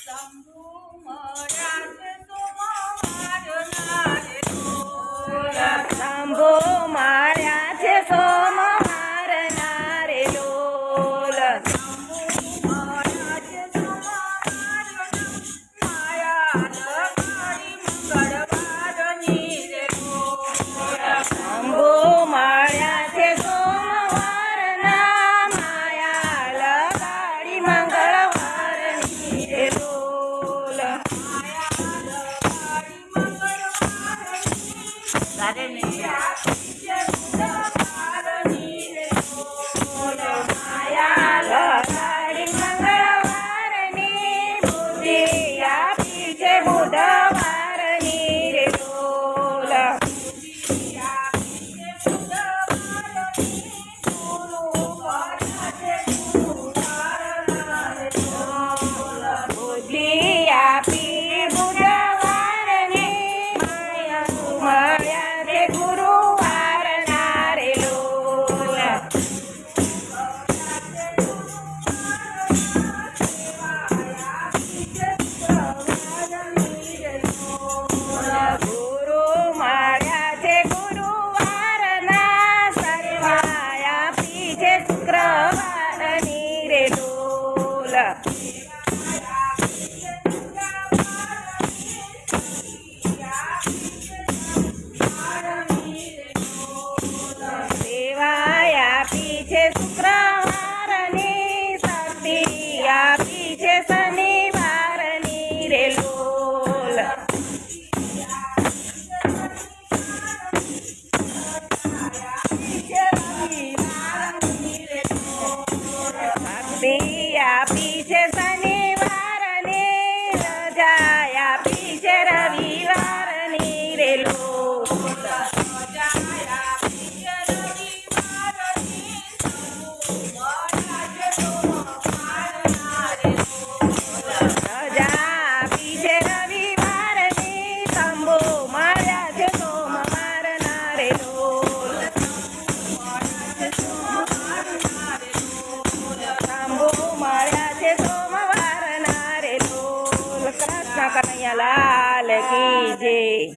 શંભુ મળ્યા છે સોમવારના રે લોલ. શંભુ મળ્યા છે સોમવારના રે લોલ. શંભુ મળ્યા છે સોમવારના માયા લગાડી મંગળવારની રે લોલ. શંભુ મળ્યા છે સોમવારના માયા લગાડી મંગળવારની રે લોલ. તારે નહીં માયા લગાડી મંગળવારની બુદ્ધિ આપી છે બુધવારની રે લોલ. બુદ્ધિ આપી બુધવારની માયા મળ્યા છે ગુરુવારના રે લોલ. ગુરુ મળ્યા છે ગુરુવારના સર્વાયા આપી છે શુક્રવારની રે લોલ. સેવાય આપી છે શુક્રવારની શક્તિ આપી છે શનિવારની રે લોલ. શક્તિ આપી છે શનિવારની રજા આપી છે રવિવારની રે લોલ. રજા આપી છે રવિવારની શંભુ મળ્યા છે સોમવારના રે લોલ. શંભુ મળ્યા છે સોમવારના રે લોલ. કૃષ્ણ કનૈયા લાલ કી જય.